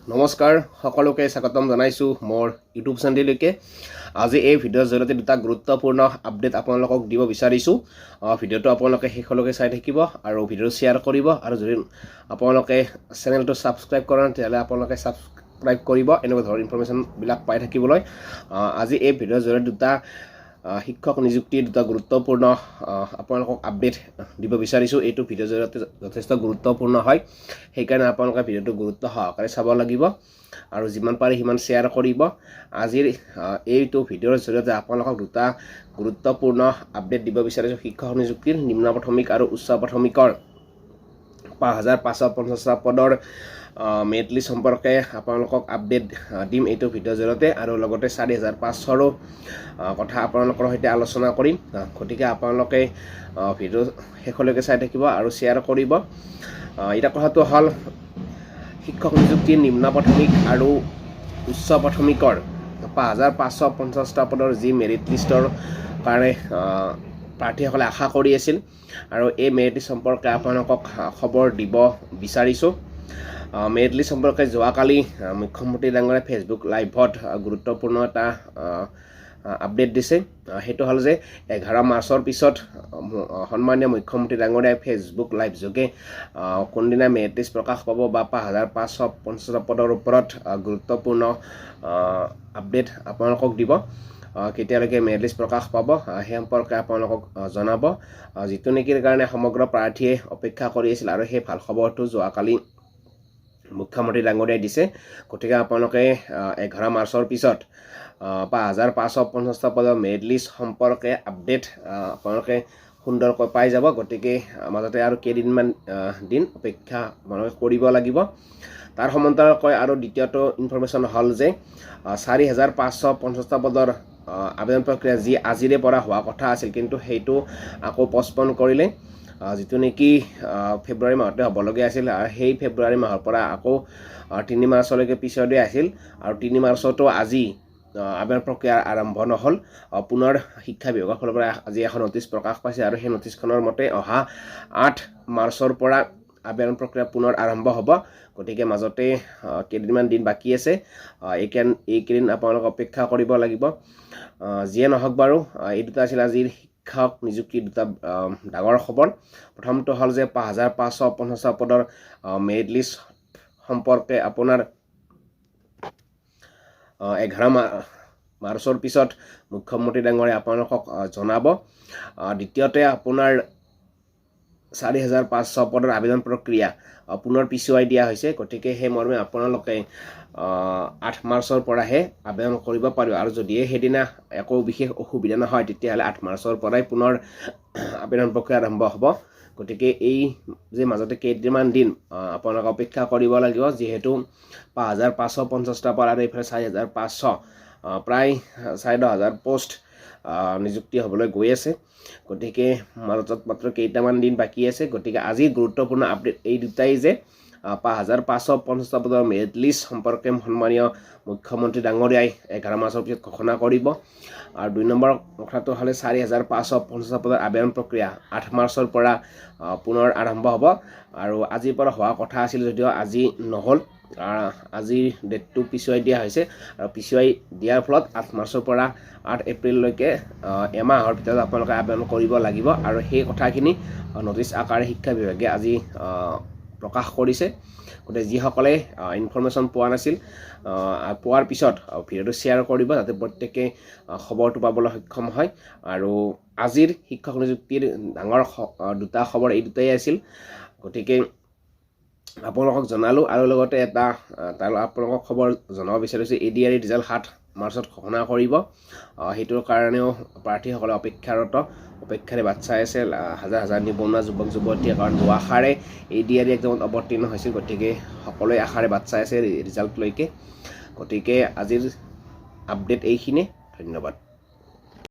নমস্কাৰ সকলোকে স্বাগতম জনাইছো মোৰ ইউটিউব চেনেললৈকে। আজি এই ভিডিঅ'ৰ জৰিয়তে দুটা গুৰুত্বপূৰ্ণ আপডেট আপোনালোকক দিব বিচাৰিছোঁ। ভিডিঅ'টো আপোনালোকে শেষলৈকে চাই থাকিব আৰু ভিডিঅ'টো শ্বেয়াৰ কৰিব, আৰু যদি আপোনালোকে চেনেলটো ছাবস্ক্ৰাইব কৰা নাই তেতিয়াহ'লে আপোনালোকে ছাবস্ক্ৰাইব কৰিব এনেকুৱা ধৰণৰ ইনফৰমেশ্যনবিলাক পাই থাকিবলৈ। আজি এই ভিডিঅ'ৰ জৰিয়তে দুটা শিক্ষক নিযুক্তিৰ দুটা গুৰুত্বপূৰ্ণ আপোনালোকক আপডেট দিব বিচাৰিছোঁ। এইটো ভিডিঅ'ৰ জৰিয়তে যথেষ্ট গুৰুত্বপূৰ্ণ হয়, সেইকাৰণে আপোনালোকে ভিডিঅ'টো গুৰুত্ব সহকাৰে চাব লাগিব আৰু যিমান পাৰে সিমান শ্বেয়াৰ কৰিব। আজিৰ এইটো ভিডিঅ'ৰ জৰিয়তে আপোনালোকক দুটা গুৰুত্বপূৰ্ণ আপডেট দিব বিচাৰিছোঁ শিক্ষক নিযুক্তিৰ নিম্ন প্ৰাথমিক আৰু উচ্চ প্ৰাথমিকৰ ৫,৫৫০টা পদৰ মেৰিট লিষ্ট সম্পৰ্কে আপোনালোকক আপডেট দিম এইটো ভিডিঅ'ৰ জৰিয়তে, আৰু লগতে ৪,৫০০ৰো কথা আপোনালোকৰ সৈতে আলোচনা কৰিম। গতিকে আপোনালোকে ভিডিঅ' শেষলৈকে চাই থাকিব আৰু শ্বেয়াৰ কৰিব। এতিয়া কথাটো হ'ল, শিক্ষক নিযুক্তিৰ নিম্ন প্ৰাথমিক আৰু উচ্চ প্ৰাথমিকৰ ৫,৫৫০টা পদৰ যি মেৰিট লিষ্টৰ কাৰণে প্ৰাৰ্থীসকলে আশা কৰি আছিল, আৰু এই মেৰিট লিষ্ট সম্পৰ্কে আপোনালোকক খবৰ দিব বিচাৰিছোঁ। মেৰিট লিষ্ট সম্পৰ্কে যোৱাকালি মুখ্যমন্ত্ৰী ডাঙৰীয়াই ফেচবুক লাইভত গুৰুত্বপূৰ্ণ এটা আপডেট দিছে। সেইটো হ'ল যে 11 মাৰ্চৰ পিছত সন্মানীয় মুখ্যমন্ত্ৰী ডাঙৰীয়াই ফেচবুক লাইভ যোগে কোনদিনা মেৰিট লিষ্ট প্ৰকাশ পাব বা ৫,৫৫০টা পদৰ ওপৰত গুৰুত্বপূৰ্ণ আপডেট আপোনালোকক দিব। কেতিয়ালৈকে মেৰিট লিষ্ট প্ৰকাশ পাব সেই সম্পৰ্কে আপোনালোকক জনাব, যিটো নেকিৰ কাৰণে সমগ্ৰ প্ৰাৰ্থীয়ে অপেক্ষা কৰি আছিল, আৰু সেই ভাল খবৰটো যোৱাকালি মুখ্যমন্ত্ৰী ডাঙৰীয়াই দিছে। গতিকে আপোনালোকে 11 মাৰ্চৰ পিছত ৫,৫৫০টা পদৰ মেৰিট লিষ্ট সম্পৰ্কে আপডেট আপোনালোকে সুন্দৰকৈ পাই যাব। গতিকে মাজতে আৰু কেইদিনমান দিন অপেক্ষা আপোনালোকে কৰিব লাগিব। তাৰ সমান্তৰালকৈ আৰু দ্বিতীয়টো ইনফৰমেশ্যন হ'ল যে ৪,৫৫০টা পদৰ আবেদন প্ৰক্ৰিয়া যি আজিৰে পৰা হোৱা কথা আছিল, কিন্তু সেইটো আকৌ পষ্টপন কৰিলে, যিটো নেকি ফেব্ৰুৱাৰী মাহতে হ'বলগীয়া আছিল। সেই ফেব্ৰুৱাৰী মাহৰ পৰা আকৌ ৩ মাৰ্চলৈকে পিছুৱাই দিয়া আছিল, আৰু ৩ মাৰ্চতো আজি আবেদন প্ৰক্ৰিয়া আৰম্ভ নহ'ল। পুনৰ শিক্ষা বিভাগৰ ফালৰ পৰা আজি এখন নটিচ প্ৰকাশ পাইছে, আৰু সেই নটিচখনৰ মতে অহা ৮ মাৰ্চৰ পৰা আবেদন প্ৰক্ৰিয়া পুনৰ আৰম্ভ হ'ব। গতিকে মাজতে কেইদিনমান দিন বাকী আছে, এইকেইদিন আপোনালোকে অপেক্ষা কৰিব লাগিব। যিয়ে নহওক বাৰু, এই দুটা আছিল আজিৰ শিক্ষক নিযুক্তিৰ দুটা ডাঙৰ খবৰ। প্ৰথমটো হ'ল যে ৫,৫৫০টা পদৰ মেৰিট লিষ্ট সম্পৰ্কে আপোনাৰ 11 মাৰ্চৰ পিছত মুখ্যমন্ত্ৰী ডাঙৰীয়াই আপোনালোকক জনাব। দ্বিতীয়তে আপোনাৰ ৪,৫০০ পদৰ আবেদন প্ৰক্ৰিয়া পুনৰ পিছুৱাই দিয়া হৈছে। গতিকে সেই মৰ্মে আপোনালোকে ৮ মাৰ্চৰ পৰাহে আবেদন কৰিব পাৰিব, আৰু যদিহে সেইদিনা একো বিশেষ অসুবিধা নহয় তেতিয়াহ'লে ৮ মাৰ্চৰ পৰাই পুনৰ আবেদন প্ৰক্ৰিয়া আৰম্ভ হ'ব। গতিকে এই যে মাজতে কেইদিনমান দিন আপোনালোকে অপেক্ষা কৰিব লাগিব, যিহেতু ৫,৫৫০টা পদ আৰু এইফালে ৪,৫০০ প্ৰায় ১৪,০০০ পোষ্ট নিযুক্তি হ'বলৈ গৈ আছে। গতিকে মাজত মাত্ৰ কেইটামান দিন বাকী আছে। গতিকে আজি গুৰুত্বপূৰ্ণ আপডেট এই দুটাই যে ৫,৫৫০টা পদৰ মেৰিট লিষ্ট সম্পৰ্কে সন্মানীয় মুখ্যমন্ত্ৰী ডাঙৰীয়াই 11 মাৰ্চৰ পিছত ঘোষণা কৰিব, আৰু ২ নম্বৰ কথাটো হ'লে ৪,৫৫০টা পদৰ আবেদন প্ৰক্ৰিয়া ৮ মাৰ্চৰ পৰা পুনৰ আৰম্ভ হ'ব। আৰু আজিৰ পৰা হোৱা কথা আছিল যদিও আজি নহ'ল, আজিৰ ডেটটো পিছুৱাই দিয়া হৈছে, আৰু পিছুৱাই দিয়াৰ ফলত ৮ মাৰ্চৰ পৰা ৮ এপ্ৰিললৈকে এমাহৰ ভিতৰত আপোনালোকে আবেদন কৰিব লাগিব, আৰু সেই কথাখিনি নটিচ আকাৰে শিক্ষা বিভাগে আজি প্ৰকাশ কৰিছে। গতিকে যিসকলে ইনফৰমেশ্যন পোৱা নাছিল, পোৱাৰ পিছত ভিডিঅ'টো শ্বেয়াৰ কৰিব, যাতে প্ৰত্যেকে খবৰটো পাবলৈ সক্ষম হয়। আৰু আজিৰ শিক্ষক নিযুক্তিৰ ডাঙৰ দুটা খবৰ এই দুটাই আছিল। গতিকে আপোনালোকক জনালোঁ, আৰু লগতে আপোনালোকক খবৰ জনাব বিচাৰিছোঁ, ADR ৰিজাল্ট ৭ মাৰ্চত ঘোষণা কৰিব। সেইটোৰ কাৰণেও প্ৰাৰ্থীসকলে অপেক্ষাৰে বাট চাই আছে, হাজাৰ হাজাৰ নিবনুৱা যুৱক যুৱতীয়ে, কাৰণ দুআষাৰে ADR এক্সামত অৱতীৰ্ণ হৈছিল। গতিকে সকলোৱে আশাৰে বাট চাই আছে ৰিজাল্টলৈকে। গতিকে আজিৰ আপডেট এইখিনিয়ে। ধন্যবাদ।